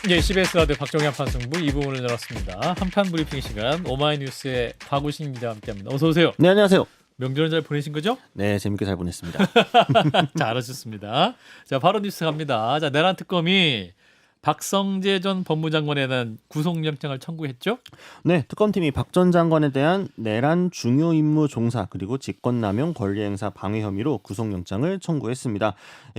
예, CBS 라디오 박정현 판승부 2부 문을 열었습니다. 한판 브리핑 시간 오마이뉴스의 박우신 기자와 함께합니다. 어서 오세요. 네, 안녕하세요. 명절은 잘 보내신 거죠? 네, 재밌게 잘 보냈습니다. 잘하셨습니다. 자, 바로 뉴스 갑니다. 자, 내란 특검이 박성재 전 법무장관에 대한 구속영장을 청구했죠? 네, 특검팀이 박 전 장관에 대한 내란 중요 임무 종사 그리고 직권남용 권리행사 방해 혐의로 구속영장을 청구했습니다.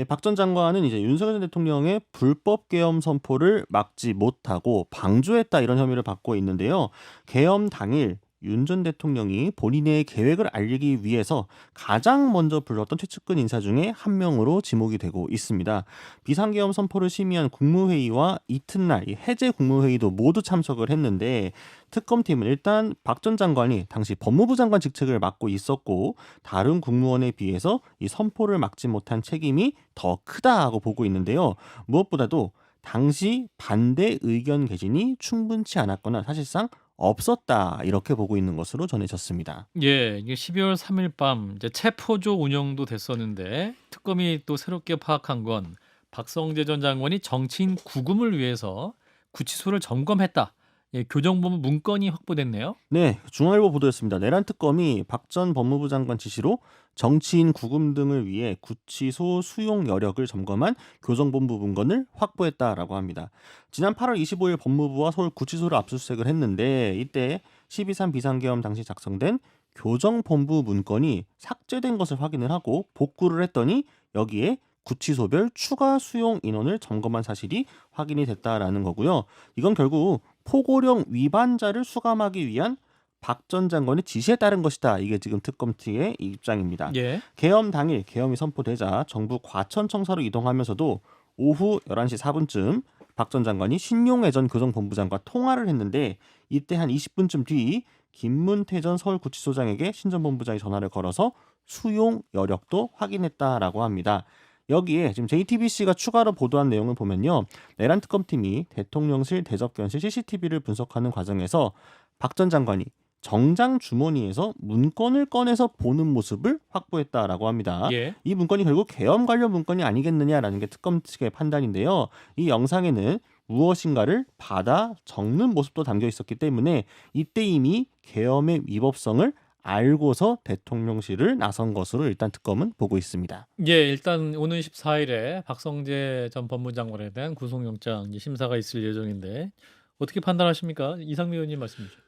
박 전 장관은 이제 윤석열 전 대통령의 불법 계엄 선포를 막지 못하고 방조했다 이런 혐의를 받고 있는데요. 계엄 당일 윤 전 대통령이 본인의 계획을 알리기 위해서 가장 먼저 불렀던 최측근 인사 중에 한 명으로 지목이 되고 있습니다. 비상계엄 선포를 심의한 국무회의와 이튿날 해제 국무회의도 모두 참석을 했는데 특검팀은 일단 박 전 장관이 당시 법무부 장관 직책을 맡고 있었고 다른 국무원에 비해서 이 선포를 막지 못한 책임이 더 크다고 보고 있는데요. 무엇보다도 당시 반대 의견 개진이 충분치 않았거나 사실상 없었다 이렇게 보고 있는 것으로 전해졌습니다. 예, 이게 12월 3일 밤 이제 체포조 운영도 됐었는데 특검이 또 새롭게 파악한 건 박성재 전 장관이 정치인 구금을 위해서 구치소를 점검했다. 예, 교정본부 문건이 확보됐네요. 네, 중앙일보 보도였습니다. 내란 특검이 박 전 법무부 장관 지시로 정치인 구금 등을 위해 구치소 수용 여력을 점검한 교정본부 문건을 확보했다라고 합니다. 지난 8월 25일 법무부와 서울 구치소를 압수수색을 했는데 이때 12.3 비상계엄 당시 작성된 교정본부 문건이 삭제된 것을 확인을 하고 복구를 했더니 여기에 구치소별 추가 수용 인원을 점검한 사실이 확인이 됐다라는 거고요. 이건 결국 포고령 위반자를 수감하기 위한 박 전 장관의 지시에 따른 것이다. 이게 지금 특검팀의 입장입니다. 예. 계엄 당일 계엄이 선포되자 정부 과천청사로 이동하면서도 오후 11시 4분쯤 박 전 장관이 신용회 전 교정본부장과 통화를 했는데 이때 한 20분쯤 뒤 김문태 전 서울구치소장에게 신 전 본부장이 전화를 걸어서 수용 여력도 확인했다라고 합니다. 여기에 지금 JTBC가 추가로 보도한 내용을 보면요. 내란 특검팀이 대통령실 대접견실 CCTV를 분석하는 과정에서 박 전 장관이 정장 주머니에서 문건을 꺼내서 보는 모습을 확보했다라고 합니다. 예. 이 문건이 결국 계엄 관련 문건이 아니겠느냐라는 게 특검 측의 판단인데요. 이 영상에는 무엇인가를 받아 적는 모습도 담겨 있었기 때문에 이때 이미 계엄의 위법성을 알고서 대통령실을 나선 것으로 일단 특검은 보고 있습니다. 예, 일단 오는 14일에 박성재 전 법무장관에 대한 구속영장 이제 심사가 있을 예정인데 어떻게 판단하십니까? 이상미 의원님 말씀 주시죠.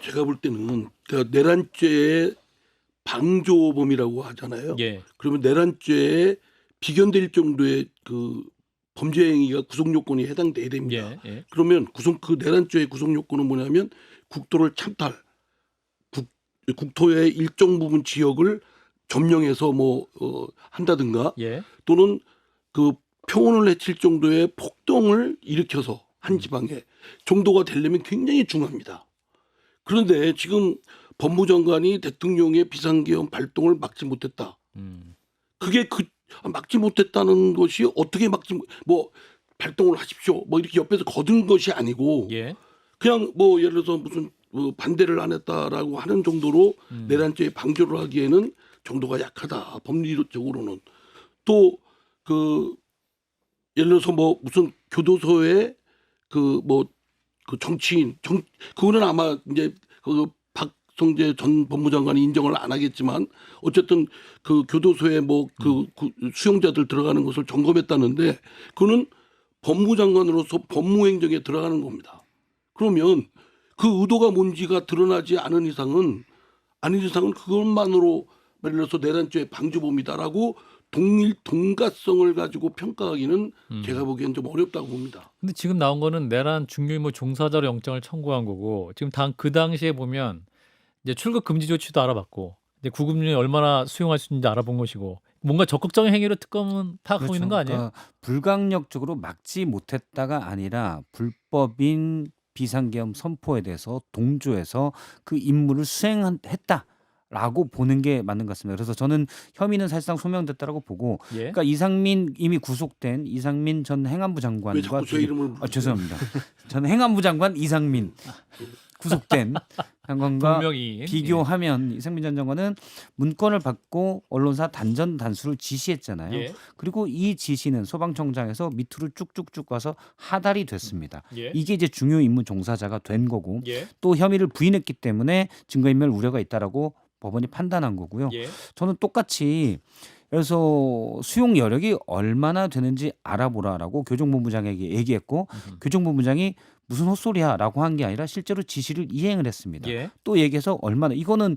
제가 볼 때는 그 내란죄의 방조범이라고 하잖아요. 예. 그러면 내란죄에 비견될 정도의 그 범죄 행위가 구속 요건이 해당돼야 됩니다. 예. 예. 그러면 그 내란죄의 구속 요건은 뭐냐면 국토를 참탈, 국토의 일정 부분 지역을 점령해서 한다든가 예. 또는 그 평온을 해칠 정도의 폭동을 일으켜서 한 지방에 정도가 되려면 굉장히 중요합니다. 그런데 지금 법무장관이 대통령의 비상계엄 발동을 막지 못했다. 그게 막지 못했다는 것이 어떻게 발동을 하십시오. 이렇게 옆에서 거둔 것이 아니고 예. 그냥 예를 들어서 무슨 반대를 안 했다라고 하는 정도로 내란죄에 방조를 하기에는 정도가 약하다. 법리적으로는 또 예를 들어서 무슨 교도소에 그 정치인 그거는 아마 이제 박성재 전 법무장관이 인정을 안 하겠지만 어쨌든 그 교도소에 그 수용자들 들어가는 것을 점검했다는데 그거는 법무장관으로서 법무행정에 들어가는 겁니다. 그러면 그 의도가 뭔지가 드러나지 않은 이상은 그것만으로 예를 들어서 내란죄의 방조범이다라고 동일동가성을 가지고 평가하기는 제가 보기엔 좀 어렵다고 봅니다. 근데 지금 나온 거는 내란 중요임무 종사자로 영장을 청구한 거고 지금 그 당시에 보면 이제 출국 금지 조치도 알아봤고 이제 구금률이 얼마나 수용할 수 있는지 알아본 것이고 뭔가 적극적인 행위로 특검은 파악하고 있는 거 아니에요? 그러니까 불강력적으로 막지 못했다가 아니라 불법인 비상계엄 선포에 대해서 동조해서 그 임무를 수행했다라고 보는 게 맞는 것 같습니다. 그래서 저는 혐의는 사실상 소명됐다라고 보고, 예. 그러니까 이미 구속된 이상민 전 행안부 왜 장관과 자꾸 제 이름을 죄송합니다. 전 행안부 장관 이상민 구속된 장관과 분명히 비교하면 이상민 전 장관은 문건을 받고 언론사 단전 단수를 지시했잖아요. 예. 그리고 이 지시는 소방청장에서 밑으로 쭉쭉쭉 가서 하달이 됐습니다. 예. 이게 이제 중요 임무 종사자가 된 거고 예. 또 혐의를 부인했기 때문에 증거인멸 우려가 있다라고 법원이 판단한 거고요. 예. 저는 똑같이 그래서 수용 여력이 얼마나 되는지 알아보라라고 교정본부장에게 얘기했고 교정본부장이 무슨 헛소리야라고 한 게 아니라 실제로 지시를 이행을 했습니다. 예. 또 얘기해서 얼마나 이거는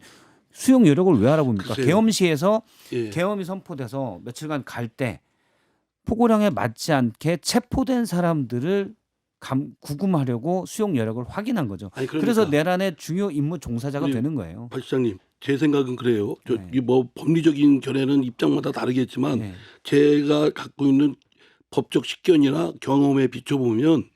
수용 여력을 왜 알아봅니까? 글쎄요. 계엄시에서 예. 계엄이 선포돼서 며칠간 갈 때 포고령에 맞지 않게 체포된 사람들을 구금하려고 수용 여력을 확인한 거죠. 아니, 그러니까 그래서 내란의 중요 임무 종사자가 우리 되는 거예요. 박 시장님, 제 생각은 그래요. 네. 뭐 법리적인 견해는 입장마다 다르겠지만 네. 제가 갖고 있는 법적 식견이나 경험에 비춰보면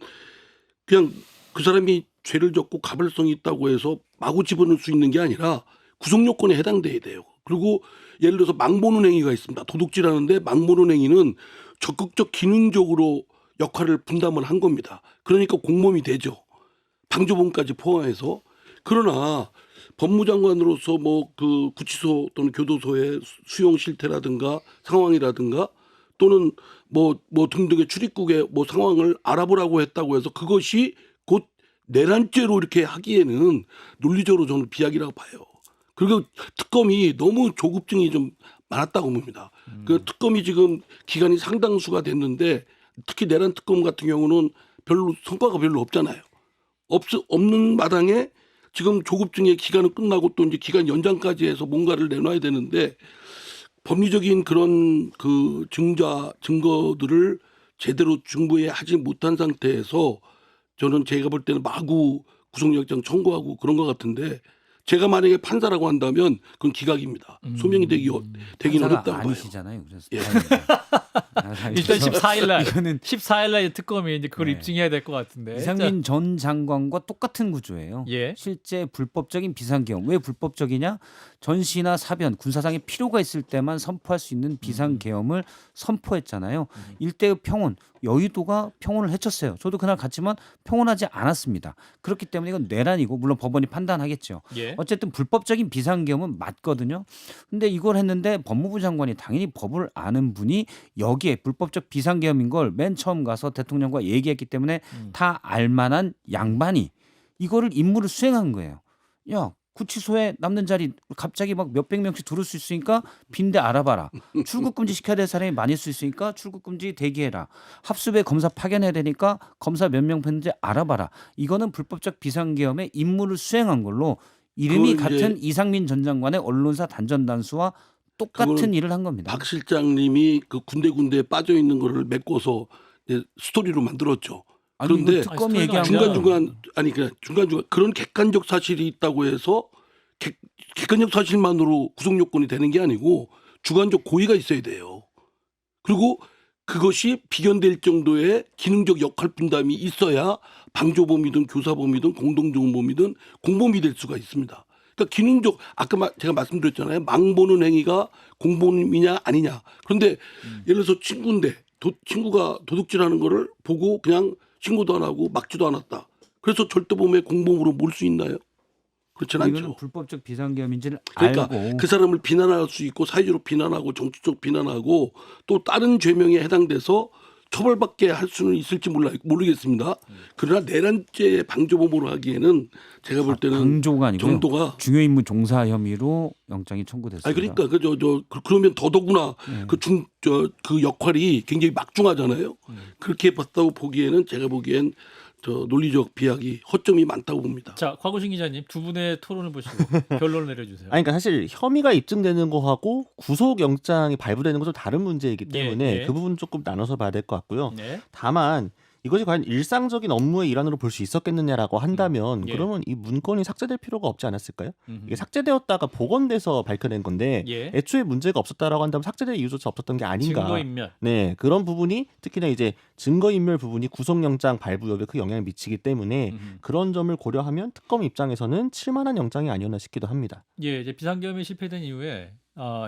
그냥 그 사람이 죄를 졌고 가벌성이 있다고 해서 마구 집어넣을 수 있는 게 아니라 구속 요건에 해당돼야 돼요. 그리고 예를 들어서 망보는 행위가 있습니다. 도둑질하는데 망보는 행위는 적극적 기능적으로 역할을 분담을 한 겁니다. 그러니까 공범이 되죠. 방조범까지 포함해서. 그러나 법무장관으로서 뭐 그 구치소 또는 교도소의 수용 실태라든가 상황이라든가 또는 뭐 등등의 출입국의 뭐 상황을 알아보라고 했다고 해서 그것이 곧 내란죄로 이렇게 하기에는 논리적으로 저는 비약이라고 봐요. 그리고 특검이 너무 조급증이 좀 많았다고 봅니다. 그 특검이 지금 기간이 상당수가 됐는데 특히 내란 특검 같은 경우는 별로 성과가 별로 없잖아요. 없는 마당에 지금 조급증의 기간은 끝나고 또 이제 기간 연장까지 해서 뭔가를 내놔야 되는데 법리적인 그런 그 증거들을 제대로 중부하지 못한 상태에서 저는 제가 볼 때는 마구 구속영장 청구하고 그런 것 같은데 제가 만약에 판사라고 한다면 그건 기각입니다. 소명이 되긴 판사가 어렵다고 봐요. 아니시잖아요. 그래서 예. 일단 14일 날 이거는 14일 날 특검이 이제 그걸 네. 입증해야 될 것 같은데. 이상민 전 장관과 똑같은 구조예요. 예. 실제 불법적인 비상계엄. 왜 불법적이냐? 전시나 사변, 군사상의 필요가 있을 때만 선포할 수 있는 비상계엄을 선포했잖아요. 일대의 평온, 여의도가 평온을 해쳤어요. 저도 그날 갔지만 평온하지 않았습니다. 그렇기 때문에 이건 내란이고 물론 법원이 판단하겠죠. 예. 어쨌든 불법적인 비상계엄은 맞거든요. 근데 이걸 했는데 법무부 장관이 당연히 법을 아는 분이 여기에 불법적 비상계엄인 걸 맨 처음 가서 대통령과 얘기했기 때문에 다 알만한 양반이 이거를 임무를 수행한 거예요. 야, 구치소에 남는 자리 갑자기 막 몇백 명씩 들을 수 있으니까 빈대 알아봐라. 출국 금지 시켜야 될 사람이 많을 수 있으니까 출국 금지 대기해라. 합수부에 검사 파견해야 되니까 검사 몇 명 했는지 알아봐라. 이거는 불법적 비상계엄의 임무를 수행한 걸로 이름이 그걸 이제 같은 이상민 전 장관의 언론사 단전 단수와 똑같은 그거는 일을 한 겁니다. 박 실장님이 그 군데군데 빠져 있는 거를 메꿔서 이제 스토리로 만들었죠. 아니 그런데 이거 특검이 아니, 얘기한 스토리가 거 중간중간 아니 그냥 중간중간 그런 객관적 사실이 있다고 해서 객관적 사실만으로 구속 요건이 되는 게 아니고 주관적 고의가 있어야 돼요. 그리고 그것이 비견될 정도의 기능적 역할 분담이 있어야 방조범이든 교사범이든 공동정범이든 공범이 될 수가 있습니다. 그러니까 기능적 아까 제가 말씀드렸잖아요. 망보는 행위가 공범이냐 아니냐. 그런데 예를 들어서 친구인데 친구가 도둑질하는 거를 보고 그냥 신고도 안 하고 막지도 않았다. 그래서 절도범의 공범으로 몰 수 있나요? 그렇진 이거는 않죠. 불법적 비상계엄인지를 그러니까 알고 그 사람을 비난할 수 있고 사회적으로 비난하고 정치적 비난하고 또 다른 죄명에 해당돼서 처벌받게 할 수는 있을지 모르겠습니다. 그러나 내란죄 방조범으로 하기에는 제가 볼 때는 방조가 아니고요. 정도가 중요임무 종사 혐의로 영장이 청구됐습니다. 아니 그러니까 그러면 더더구나 네. 그 역할이 굉장히 막중하잖아요. 그렇게 봤다고 보기에는 제가 보기엔 논리적 비약이 허점이 많다고 봅니다. 자, 곽우신 기자님 두 분의 토론을 보시고 결론을 내려주세요. 아니, 그러니까 사실 혐의가 입증되는 거하고 구속영장이 발부되는 건 좀 다른 문제이기 때문에 예, 예. 그 부분 조금 나눠서 봐야 될 것 같고요. 네. 다만 이것이 과연 일상적인 업무의 일환으로 볼 수 있었겠느냐라고 한다면 예. 그러면 이 문건이 삭제될 필요가 없지 않았을까요? 음흠. 이게 삭제되었다가 복원돼서 밝혀낸 건데 예. 애초에 문제가 없었다라고 한다면 삭제될 이유조차 없었던 게 아닌가. 증거인멸. 네, 그런 부분이 특히나 이제 증거인멸 부분이 구속영장 발부역에 큰 영향을 미치기 때문에 음흠. 그런 점을 고려하면 특검 입장에서는 칠만한 영장이 아니었나 싶기도 합니다. 예, 이제 비상계엄이 실패된 이후에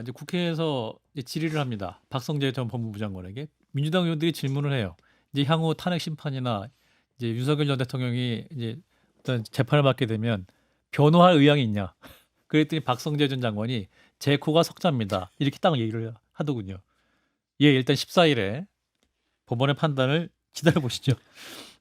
이제 국회에서 이제 질의를 합니다. 박성재 전 법무부 장관에게 민주당 의원들이 질문을 해요. 이제 향후 탄핵 심판이나 이제 윤석열 전 대통령이 이제 어떤 재판을 받게 되면 변호할 의향이 있냐? 그랬더니 박성재 전 장관이 제 코가 석자입니다. 이렇게 딱 얘기를 하더군요. 예, 일단 14일에 법원의 판단을 기다려 보시죠.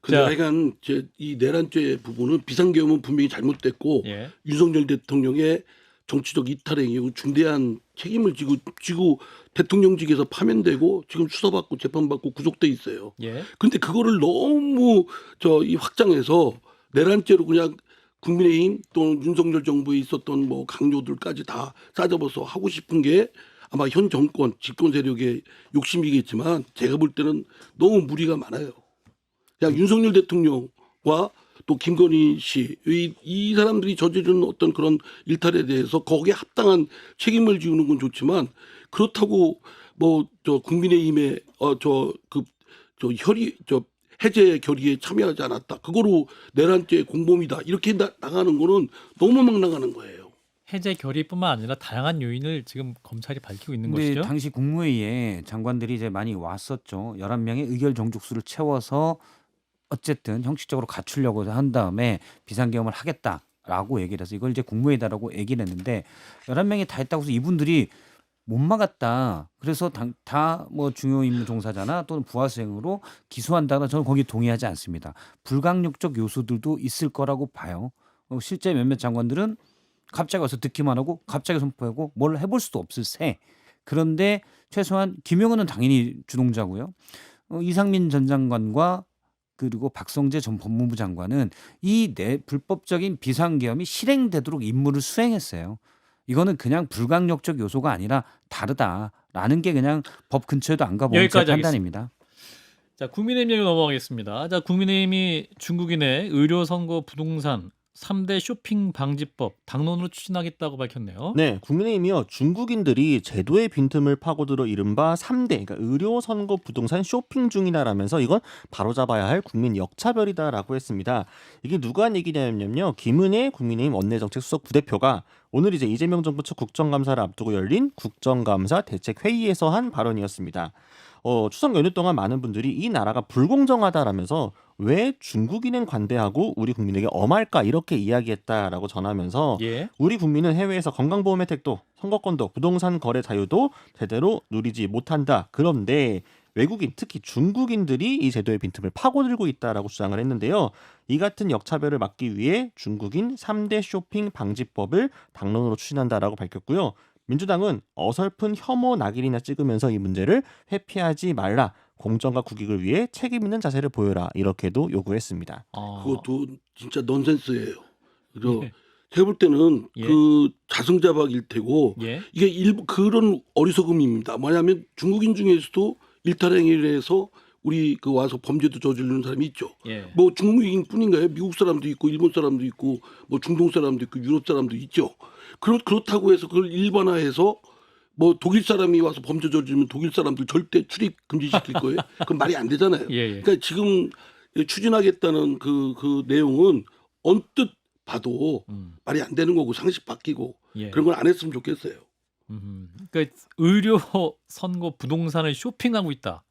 근데 자. 하여간 이 내란죄 부분은 비상계엄은 분명히 잘못됐고 예. 윤석열 대통령의 정치적 이탈행위고 중대한 책임을 지고 대통령직에서 파면되고 지금 수사받고 재판받고 구속돼 있어요. 예. 근데 그거를 너무 이 확장해서 내란죄로 그냥 국민의힘 또는 윤석열 정부에 있었던 뭐 강요들까지 다 싸잡아서 하고 싶은 게 아마 현 정권 집권 세력의 욕심이겠지만 제가 볼 때는 너무 무리가 많아요. 그냥 윤석열 대통령과 또 김건희 씨, 이 사람들이 저지른 어떤 그런 일탈에 대해서 거기에 합당한 책임을 지우는 건 좋지만 그렇다고 뭐 국민의힘의 해제 결의에 참여하지 않았다. 그거로 내란죄 공범이다. 이렇게 나가는 거는 너무 막 나가는 거예요. 해제 결의뿐만 아니라 다양한 요인을 지금 검찰이 밝히고 있는 근데 것이죠. 당시 국무회의에 장관들이 이제 많이 왔었죠. 11명의 의결 정족수를 채워서 어쨌든 형식적으로 갖추려고 한 다음에 비상계엄을 하겠다라고 얘기를 해서 이걸 이제 국무회의다라고 얘기를 했는데 11명이 다 했다고 해서 이분들이 못 막았다. 그래서 다 뭐 중요 임무 종사자나 또는 부하 수행으로 기소한다거나 저는 거기 동의하지 않습니다. 불강력적 요소들도 있을 거라고 봐요. 실제 몇몇 장관들은 갑자기 와서 듣기만 하고 갑자기 선포하고 뭘 해볼 수도 없을 새. 그런데 최소한 김용은은 당연히 주동자고요. 이상민 전 장관과 그리고 박성재 전 법무부 장관은 이 불법적인 비상계엄이 실행되도록 임무를 수행했어요. 이거는 그냥 불강력적 요소가 아니라 다르다라는 게 그냥 법 근처에도 안 가본 제 여기까지 판단입니다. 자, 국민의힘 얘기 넘어가겠습니다. 자, 국민의힘이 중국인의 의료 선거 부동산 3대 쇼핑 방지법 당론으로 추진하겠다고 밝혔네요. 네, 국민의힘이요. 중국인들이 제도의 빈틈을 파고들어 이른바 3대, 그러니까 의료 선거 부동산 쇼핑 중이다라면서 이건 바로잡아야 할 국민 역차별이다라고 했습니다. 이게 누가 한 얘기냐면요. 김은혜 국민의힘 원내정책 수석 부대표가 오늘 이제 이재명 정부 첫 국정감사를 앞두고 열린 국정감사 대책회의에서 한 발언이었습니다. 추석 연휴 동안 많은 분들이 이 나라가 불공정하다라면서 왜 중국인은 관대하고 우리 국민에게 엄할까 이렇게 이야기했다라고 전하면서 예. 우리 국민은 해외에서 건강보험 혜택도 선거권도 부동산 거래 자유도 제대로 누리지 못한다. 그런데 외국인 특히 중국인들이 이 제도의 빈틈을 파고들고 있다라고 주장을 했는데요. 이 같은 역차별을 막기 위해 중국인 3대 쇼핑 방지법을 당론으로 추진한다라고 밝혔고요. 민주당은 어설픈 혐오 낙인이나 찍으면서 이 문제를 회피하지 말라. 공정과 국익을 위해 책임 있는 자세를 보여라. 이렇게도 요구했습니다. 그것도 진짜 넌센스예요. 그래서 예. 제가 볼 때는 예. 그 자승자박일 테고 예. 이게 일부 그런 어리석음입니다. 뭐냐면 중국인 중에서도 일탈행위를 해서 우리 와서 범죄도 저지르는 사람이 있죠. 예. 뭐 중국인뿐인가요? 미국 사람도 있고 일본 사람도 있고 뭐 중동 사람도 있고 유럽 사람도 있죠. 그렇다고 해서 그걸 일반화해서 뭐 독일 사람이 와서 범죄 저지르면 독일 사람들 절대 출입 금지시킬 거예요. 그건 말이 안 되잖아요. 예. 그러니까 지금 추진하겠다는 그 내용은 언뜻 봐도 말이 안 되는 거고 상식 바뀌고 예. 그런 걸 안 했으면 좋겠어요. 그러니까 의료 선거 부동산을 쇼핑하고 있다.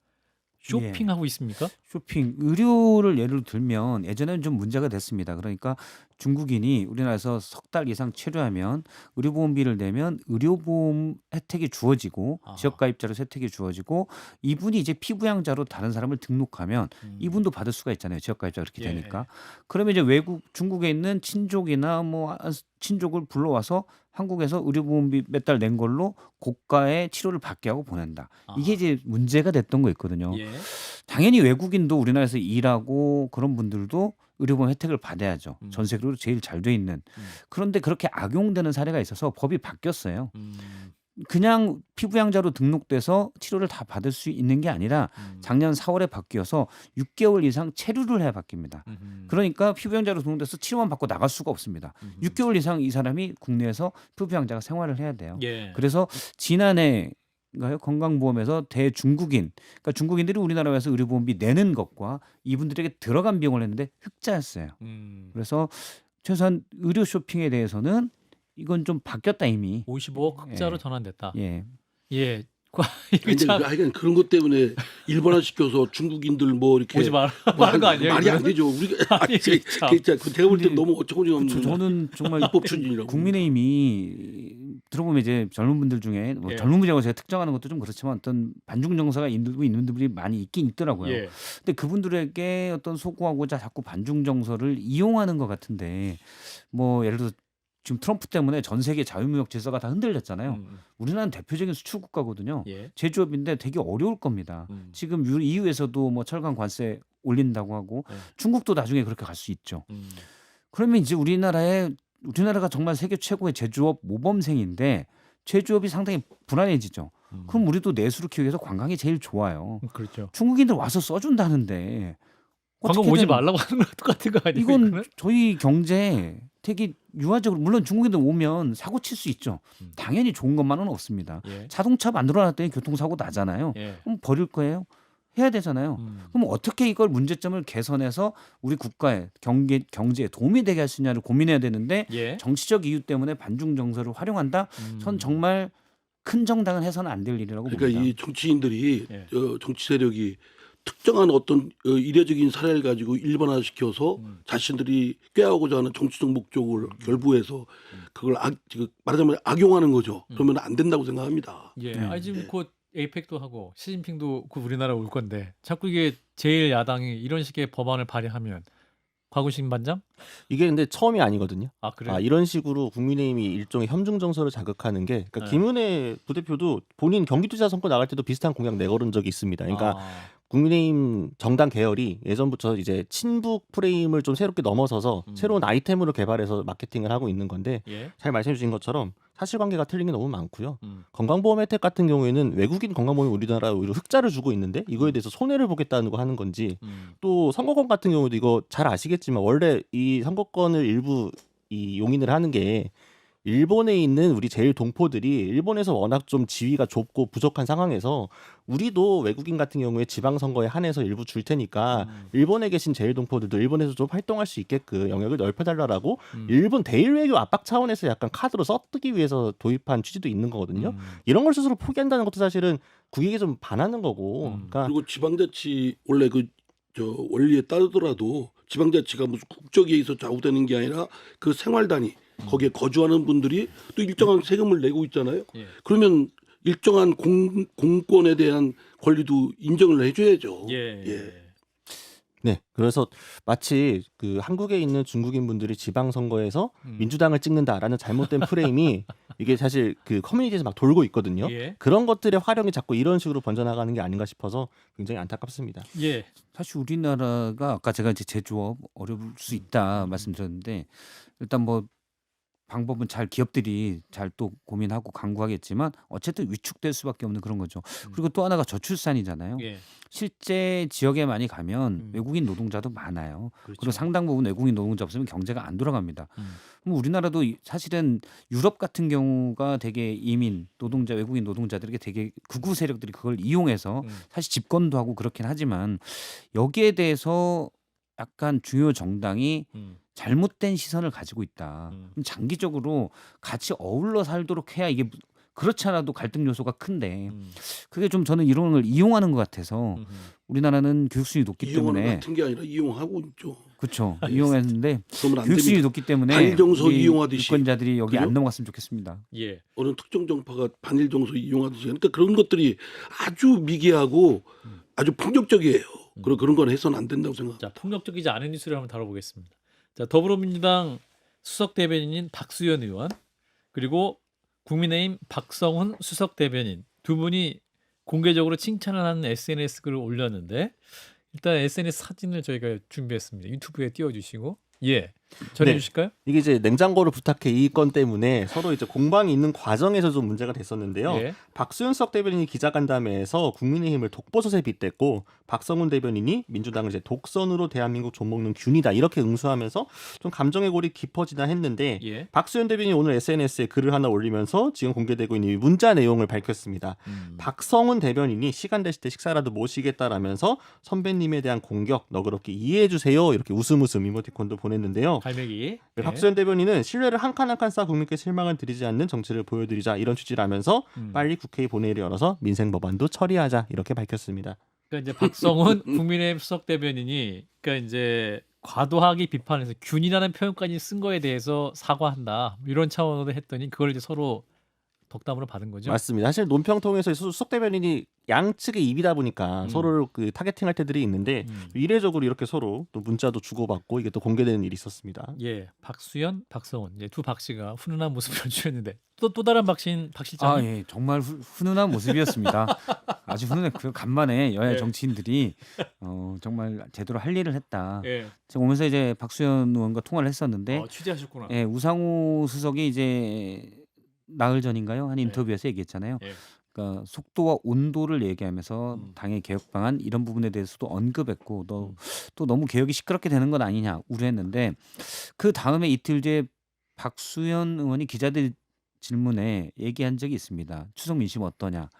쇼핑하고 있습니까? 쇼핑 의료를 예를 들면 예전에는 좀 문제가 됐습니다. 그러니까 중국인이 우리나라에서 석 달 이상 치료하면 의료보험비를 내면 의료보험 혜택이 주어지고 지역가입자로 혜택이 주어지고 이분이 이제 피부양자로 다른 사람을 등록하면 이분도 받을 수가 있잖아요. 지역가입자 그렇게 예. 되니까. 그러면 이제 중국에 있는 친족이나 뭐 친족을 불러와서 한국에서 의료보험비 몇 달 낸 걸로 고가의 치료를 받게 하고 보낸다. 이게 이제 문제가 됐던 거 있거든요. 예. 당연히 외국인도 우리나라에서 일하고 그런 분들도 의료보험 혜택을 받아야죠. 전 세계로 제일 잘 돼 있는. 그런데 그렇게 악용되는 사례가 있어서 법이 바뀌었어요. 그냥 피부양자로 등록돼서 치료를 다 받을 수 있는 게 아니라 작년 4월에 바뀌어서 6개월 이상 체류를 해야 바뀝니다. 그러니까 피부양자로 등록돼서 치료만 받고 나갈 수가 없습니다. 6개월 이상 이 사람이 국내에서 피부양자가 생활을 해야 돼요. 예. 그래서 지난해 건강보험에서 대중국인, 그러니까 중국인들이 우리나라에 와서 의료보험비 내는 것과 이분들에게 들어간 비용을 냈는데 흑자였어요. 그래서 최소한 의료 쇼핑에 대해서는 이건 좀 바뀌었다 이미. 55억 흑자로 예. 전환됐다. 예. 예. 이게 근데 참 하여간 그런 것 때문에 일본화 시켜서 중국인들 뭐 이렇게 오지 말 뭐 말거 아니에요? 말이 안 이거는? 되죠. 우리가 아니, 참. 그 제가 볼 때 근데 너무 어처구니 없는 저는 정말 입법 추진이라고. 국민의힘이 들어보면 이제 젊은 분들 중에 뭐 예. 젊은 분이라고 제가 특정하는 것도 좀 그렇지만 어떤 반중 정서가 있는 분들이 많이 있긴 있더라고요. 예. 근데 그분들에게 어떤 소구하고자 자꾸 반중 정서를 이용하는 것 같은데 뭐 예를 들어 지금 트럼프 때문에 전 세계 자유무역 질서가 다 흔들렸잖아요. 우리나라는 대표적인 수출 국가거든요. 예. 제조업인데 되게 어려울 겁니다. 음. 지금 EU에서도 뭐 철강 관세 올린다고 하고 네. 중국도 나중에 그렇게 갈 수 있죠. 음. 그러면 이제 우리나라가 정말 세계 최고의 제조업 모범생인데 제조업이 상당히 불안해지죠. 그럼 우리도 내수를 키우기 위해서 관광이 제일 좋아요. 그렇죠. 중국인들 와서 써준다는데 방금 오지 어떻게든 말라고 하는 것 똑같은 거 아니에요? 이건 이거는? 저희 경제에 되게 유화적으로 물론 중국인들 오면 사고 칠 수 있죠. 당연히 좋은 것만은 없습니다. 예. 자동차 만들어놨더니 교통사고 나잖아요. 예. 그럼 버릴 거예요? 해야 되잖아요. 그럼 어떻게 이걸 문제점을 개선해서 우리 국가의 경제에 도움이 되게 할 수 있냐를 고민해야 되는데 예. 정치적 이유 때문에 반중 정서를 활용한다? 전 정말 큰 정당은 해서는 안 될 일이라고 그러니까 봅니다. 이 정치인들이 예. 정치 세력이 특정한 어떤 이례적인 사례를 가지고 일반화 시켜서 자신들이 꾀하고자 하는 정치적 목적을 결부해서 그걸 말하자면 악용하는 거죠. 그러면 안 된다고 생각합니다. 예. 네. 아니 지금 곧 에이펙도 하고 시진핑도 곧 우리나라 올 건데 자꾸 이게 제일 야당이 이런 식의 법안을 발의하면 과구신 반장? 이게 근데 처음이 아니거든요. 아 그래요? 이런 식으로 국민의힘이 일종의 협중 정서를 자극하는 게 그러니까 네. 김은혜 부대표도 본인 경기도지사 선거 나갈 때도 비슷한 공약 내걸은 적이 있습니다. 그러니까 국민의힘 정당 계열이 예전부터 이제 친북 프레임을 좀 새롭게 넘어서서 새로운 아이템으로 개발해서 마케팅을 하고 있는 건데 예. 잘 말씀해 주신 것처럼 사실관계가 틀린 게 너무 많고요. 음. 건강보험 혜택 같은 경우에는 외국인 건강보험이 우리나라에 오히려 흑자를 주고 있는데 이거에 대해서 손해를 보겠다는 거 하는 건지 또 선거권 같은 경우도 이거 잘 아시겠지만 원래 이 선거권을 일부 이 용인을 하는 게 일본에 있는 우리 제일 동포들이 일본에서 워낙 좀 지위가 좁고 부족한 상황에서 우리도 외국인 같은 경우에 지방선거에 한해서 일부 줄 테니까 일본에 계신 제일 동포들도 일본에서 좀 활동할 수 있게끔 영역을 넓혀달라고 일본 대일 외교 압박 차원에서 약간 카드로 써뜨기 위해서 도입한 취지도 있는 거거든요. 이런 걸 스스로 포기한다는 것도 사실은 국익에 좀 반하는 거고. 그러니까 그리고 지방자치 원래 원리에 따르더라도 지방자치가 무슨 국적에 의해서 좌우되는 게 아니라 그 생활단위 거기에 거주하는 분들이 또 일정한 세금을 내고 있잖아요. 예. 그러면 일정한 공권에 대한 권리도 인정을 해줘야죠. 예. 네, 그래서 마치 그 한국에 있는 중국인 분들이 지방선거에서 민주당을 찍는다라는 잘못된 프레임이 이게 사실 그 커뮤니티에서 막 돌고 있거든요. 예. 그런 것들의 활용이 자꾸 이런 식으로 번져나가는 게 아닌가 싶어서 굉장히 안타깝습니다. 예. 사실 우리나라가 아까 제가 이제 제조업 어려울 수 있다 말씀드렸는데 일단 뭐 방법은 잘 기업들이 잘 또 고민하고 강구하겠지만 어쨌든 위축될 수밖에 없는 그런 거죠. 그리고 또 하나가 저출산이잖아요. 예. 실제 지역에 많이 가면 음. 외국인 노동자도 많아요. 그렇죠. 그리고 상당 부분 외국인 노동자 없으면 경제가 안 돌아갑니다. 그럼 우리나라도 사실은 유럽 같은 경우가 되게 이민 노동자 외국인 노동자들에게 되게 극우 세력들이 그걸 이용해서 사실 집권도 하고 그렇긴 하지만 여기에 대해서 약간 중요 정당이 잘못된 시선을 가지고 있다. 그럼 장기적으로 같이 어울러 살도록 해야 이게 그렇지 않아도 갈등 요소가 큰데 그게 좀 저는 이런 걸 이용하는 것 같아서 우리나라는 교육 수준이 높기 이용하는 것 때문에 같은 게 아니라 이용하고 있죠. 그렇죠. 이용했는데 그러면 안 교육 수준이 됩니다. 높기 때문에 반정서 우리 이용하듯이. 유권자들이 여기 그죠? 안 넘어갔으면 좋겠습니다. 예. 어느 특정 정파가 반일 정서 이용하듯이 그러니까 그런 것들이 아주 미개하고 아주 폭력적이에요. 그리고 그런 건 해서는 안 된다고 생각합니다. 자, 폭력적이지 않은 뉴스를 한번 다뤄보겠습니다. 자, 더불어민주당 수석 대변인인 박수현 의원 그리고 국민의힘 박성훈 수석 대변인 두 분이 공개적으로 칭찬을 하는 SNS 글을 올렸는데 일단 SNS 사진을 저희가 준비했습니다. 유튜브에 띄워주시고 전해주실까요? 이게 이제 냉장고를 부탁해 이 건 때문에 서로 이제 공방이 있는 과정에서 좀 문제가 됐었는데요. 예. 박수현 수석 대변인이 기자간담회에서 국민의힘을 독버섯에 빗댔고 박성훈 대변인이 민주당을 이제 독선으로 대한민국 좀먹는 균이다 이렇게 응수하면서 좀 감정의 골이 깊어지나 했는데 예. 박수현 대변인이 오늘 SNS에 글을 하나 올리면서 지금 공개되고 있는 이 문자 내용을 밝혔습니다. 박성훈 대변인이 시간 되실 때 식사라도 모시겠다라면서 선배님에 대한 공격 너그럽게 이해해 주세요 이렇게 웃음 이모티콘도 보냈는데요. 갈매기. 예. 박수현 대변인은 신뢰를 한 칸 한 칸 쌓아 국민께 실망을 드리지 않는 정치를 보여드리자 이런 취지를 하면서 빨리 국회의 본회의를 열어서 민생 법안도 처리하자 이렇게 밝혔습니다. 그러니까 이제 박성훈 국민의힘 수석 대변인이 그러니까 이제 과도하게 비판해서 균이라는 표현까지 쓴 거에 대해서 사과한다 이런 차원으로 했더니 그걸 이제 서로 덕담으로 받은 거죠. 맞습니다. 사실 논평통에서 수석 대변인이 양측의 입이다 보니까 서로를 그 타겟팅할 때들이 있는데 이례적으로 이렇게 서로 또 문자도 주고받고 이게 또 공개되는 일이 있었습니다. 예, 박수현, 박성훈 이제 두 박씨가 훈훈한 모습을 보여주셨는데 또 다른 박 실장. 예, 정말 훈훈한 모습이었습니다. 아주 훈훈해. 그 간만에 여야 예. 정치인들이 정말 제대로 할 일을 했다. 예, 제가 오면서 이제 박수현 의원과 통화를 했었는데, 취재하셨구나. 예, 우상호 수석이 이제 나흘 전인가요? 한 인터뷰에서 얘기했잖아요. 예. 그러니까 속도와 온도를 얘기하면서 당의 개혁 방안 이런 부분에 대해서도 언급했고 또 너무 개혁이 시끄럽게 되는 건 아니냐 우려했는데 그 다음에 이틀 뒤에 박수현 의원이 기자들 질문에 얘기한 적이 있습니다. 추석 민심 어떠냐?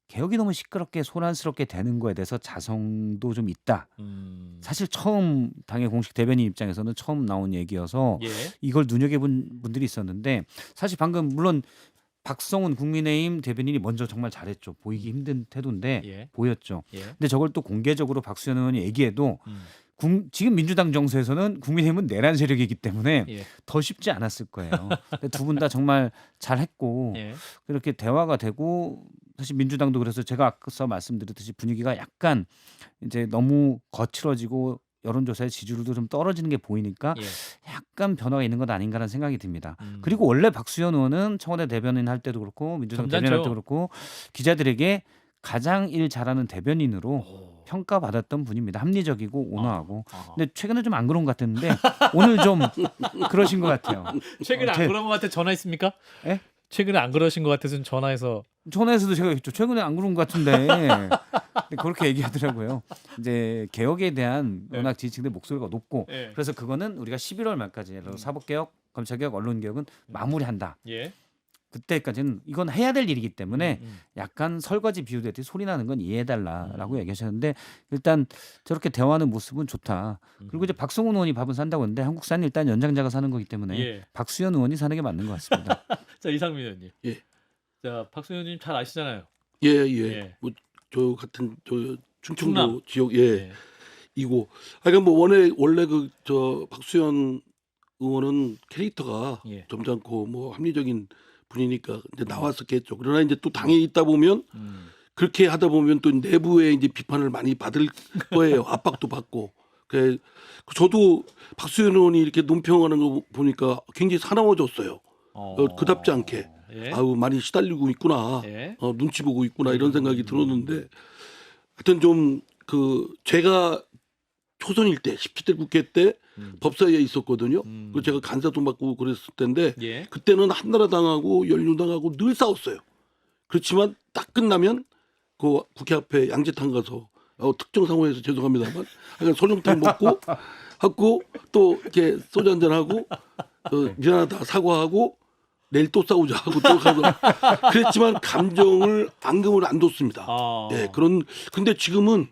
개혁이 너무 시끄럽게 소란스럽게 되는 거에 대해서 자성도 좀 있다. 사실 처음 당의 공식 대변인 입장에서는 처음 나온 얘기여서 예. 이걸 눈여겨본 분들이 있었는데 사실 방금 물론 박성훈 국민의힘 대변인이 먼저 정말 잘했죠. 보이기 힘든 태도인데 예. 보였죠. 예. 근데 저걸 또 공개적으로 박수현 의원이 얘기해도 지금 민주당 정서에서는 국민의힘은 내란 세력이기 때문에 예. 더 쉽지 않았을 거예요. 두 분 다 정말 잘했고 예. 그렇게 대화가 되고 사실 민주당도 그래서 제가 앞서 말씀드렸듯이 분위기가 약간 이제 너무 거칠어지고 여론조사의 지지율도 좀 떨어지는 게 보이니까 예. 약간 변화가 있는 것 아닌가라는 생각이 듭니다. 음. 그리고 원래 박수현 의원은 청와대 대변인 할 때도 그렇고 민주당 점잖죠. 대변인 할 때도 그렇고 기자들에게 가장 일 잘하는 대변인으로 오. 평가받았던 분입니다. 합리적이고 온화하고. 아하. 근데 최근에 좀 안 그런 것 같았는데 오늘 좀 그러신 것 같아요. 최근에 안 그런 것 같아 전화했습니까? 예? 최근에 안 그러신 것 같아서 전화해서. 전화에서도 제가 했죠. 최근에 안 그런 것 같은데. 근데 그렇게 얘기하더라고요. 이제 개혁에 대한 네. 워낙 지지층들 목소리가 높고 예. 그래서 그거는 우리가 11월 말까지 예를 들어 사법개혁, 검찰개혁, 언론개혁은 마무리한다. 예. 그때까지는 이건 해야 될 일이기 때문에 음. 약간 설거지 비유되듯이 소리 나는 건 이해해달라라고 얘기하셨는데 일단 저렇게 대화하는 모습은 좋다. 그리고 이제 박성훈 의원이 밥은 산다고 했는데 한국사는 일단 연장자가 사는 거기 때문에 예. 박수현 의원이 사는 게 맞는 것 같습니다. 자 이상민 의원님. 예. 자 박수현 의원님 잘 아시잖아요. 예. 예. 뭐 저 같은 저 충청도 충남. 지역 예. 이고. 그러니까 뭐 원래 그 저 박수현 의원은 캐릭터가 예. 점잖고 뭐 합리적인 분이니까 이제 나왔었겠죠. 그러나 이제 또 당에 있다 보면 그렇게 하다 보면 또 내부에 이제 비판을 많이 받을 거예요. 압박도 받고. 그 저도 박수현 의원이 이렇게 논평하는 거 보니까 굉장히 사나워졌어요. 그답지 않게. 예. 아유 많이 시달리고 있구나. 예. 눈치 보고 있구나 이런 생각이 들었는데 하여튼 좀 그 제가 초선일 때 17대 국회 때 법사위에 있었거든요. 그리고 제가 간사도 맡고 그랬을 때인데 예. 그때는 한나라당하고 열린당하고 늘 싸웠어요. 그렇지만 딱 끝나면 그 국회 앞에 양재탕 가서 특정 상호에서 죄송합니다만 약간 설렁탕 먹고 하고 또 이렇게 소주 한잔 하고 미안하다 사과하고 내일 또 싸우자 하고 또 가서 그랬지만 감정을 앙금을 안 뒀습니다. 아. 예, 근데 지금은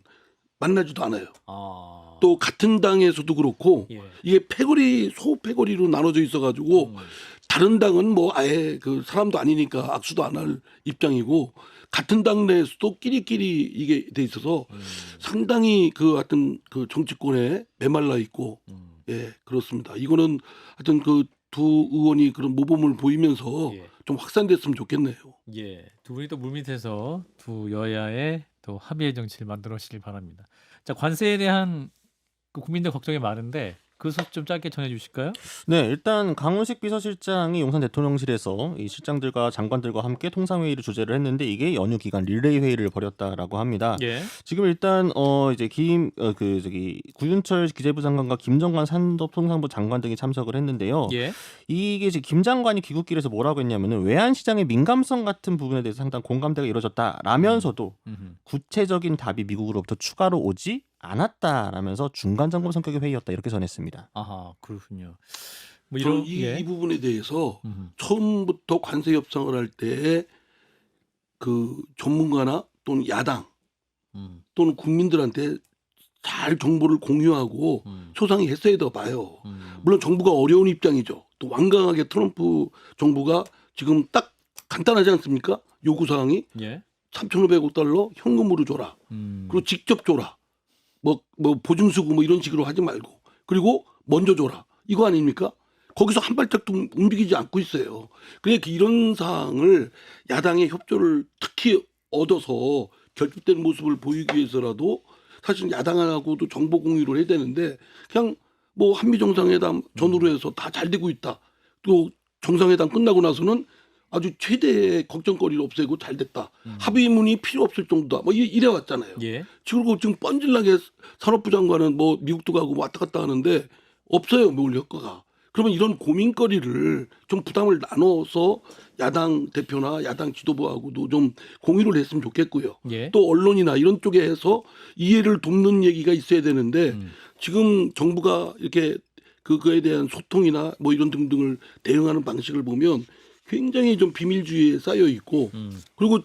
만나지도 않아요. 아. 또 같은 당에서도 그렇고 예. 이게 소패거리로 나눠져 있어가지고 다른 당은 뭐 아예 그 사람도 아니니까 악수도 안 할 입장이고 같은 당 내에서도 끼리끼리 이게 돼 있어서 상당히 그 하여튼 그 정치권에 메말라 있고 예 그렇습니다. 이거는 하여튼 그 두 의원이 그런 모범을 보이면서 예. 좀 확산됐으면 좋겠네요. 예. 두 분이 또 물밑에서 두 여야의 또 합의의 정치를 만들어시길 바랍니다. 자 관세에 대한 그 국민들 걱정이 많은데 그 소식 좀 짧게 전해주실까요? 네, 일단 강훈식 비서실장이 용산 대통령실에서 이 실장들과 장관들과 함께 통상회의를 주재를 했는데 이게 연휴 기간 릴레이 회의를 벌였다라고 합니다. 예. 지금 일단 이제 구윤철 기재부 장관과 김정관 산업통상부 장관 등이 참석을 했는데요. 예. 이게 이제 김 장관이 귀국길에서 뭐라고 했냐면은 외환 시장의 민감성 같은 부분에 대해서 상당 공감대가 이루어졌다라면서도 구체적인 답이 미국으로부터 추가로 오지 않았다라면서 중간 점검 성격의 회의였다 이렇게 전했습니다. 아하 그렇군요. 뭐 저는 이런 이 부분에 대해서 음흠. 처음부터 관세 협상을 할 때 그 전문가나 또는 야당 또는 국민들한테 잘 정보를 공유하고 소상히 했어야 돼 봐요. 음. 물론 정부가 어려운 입장이죠. 또 완강하게 트럼프 정부가 지금 딱 간단하지 않습니까? 요구 사항이 예. 3,500억 달러 현금으로 줘라. 그리고 직접 줘라. 뭐 보증수고 뭐 이런 식으로 하지 말고. 그리고 먼저 줘라. 이거 아닙니까? 거기서 한 발짝도 움직이지 않고 있어요. 그래 이런 사항을 야당의 협조를 특히 얻어서 결집된 모습을 보이기 위해서라도 사실 야당하고도 정보 공유를 해야 되는데 그냥 뭐 한미 정상회담 전후로 해서 다 잘 되고 있다. 또 정상회담 끝나고 나서는 아주 최대의 걱정거리를 없애고 잘 됐다. 합의문이 필요 없을 정도다. 뭐 이래 왔잖아요. 예. 그리고 지금 뻔질나게 산업부 장관은 뭐 미국도 가고 왔다 갔다 하는데 없어요. 뭘 효과가. 그러면 이런 고민거리를 좀 부담을 나눠서 야당 대표나 야당 지도부하고도 좀 공유를 했으면 좋겠고요. 예. 또 언론이나 이런 쪽에 해서 이해를 돕는 얘기가 있어야 되는데 지금 정부가 이렇게 그거에 대한 소통이나 뭐 이런 등등을 대응하는 방식을 보면 굉장히 좀 비밀주의에 쌓여 있고 그리고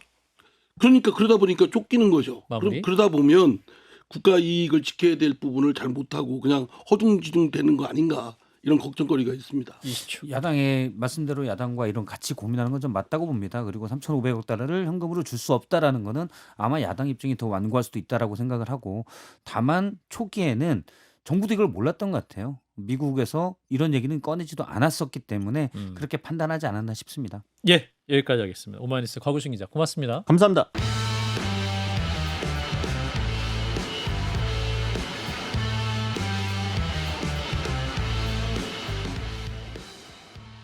그러니까 그러다 보니까 쫓기는 거죠. 마무리. 그러다 보면 국가 이익을 지켜야 될 부분을 잘 못하고 그냥 허둥지둥 되는 거 아닌가 이런 걱정거리가 있습니다. 20초. 야당의 말씀대로 야당과 이런 같이 고민하는 건 좀 맞다고 봅니다. 그리고 3,500억 달러를 현금으로 줄 수 없다라는 거는 아마 야당 입장이 더 완고할 수도 있다라고 생각을 하고 다만 초기에는 정부도 이걸 몰랐던 것 같아요. 미국에서 이런 얘기는 꺼내지도 않았었기 때문에 그렇게 판단하지 않았나 싶습니다. 예. 여기까지 하겠습니다. 오마이뉴스 곽우신 기자 고맙습니다. 감사합니다.